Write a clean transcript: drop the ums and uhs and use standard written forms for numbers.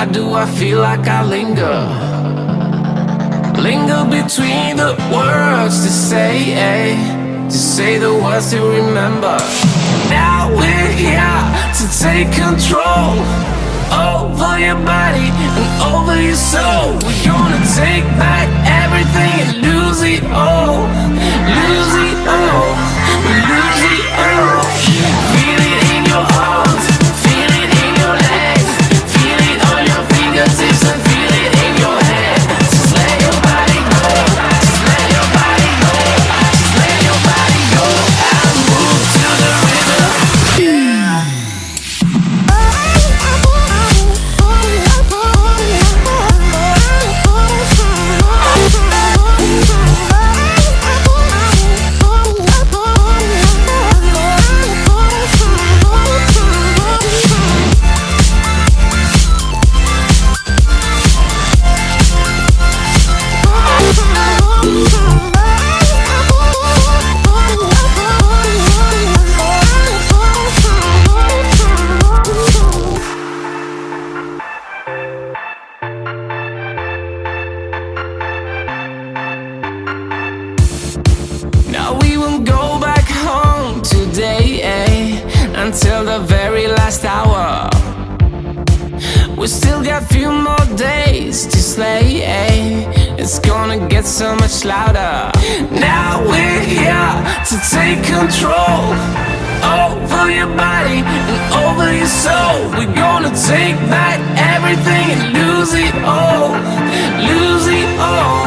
Why do I feel like I linger? Linger between the words to say the words to remember. Now we're here to take control over your body and over your soul. We're gonna take back everything and lose it all. Lose it all. Lose it all. Feel it in your arms, feel it in your legs, feel it on your fingertips and feel it in your head. Just let your body go, just let your body go, just let your body go and move to the rhythm. Now we won't go back home today, until the very last hour. We still got few more days to slay, it's gonna get so much louder. Now we're here to take control over your body and over your soul. We're gonna take back everything and lose it all. Lose it all.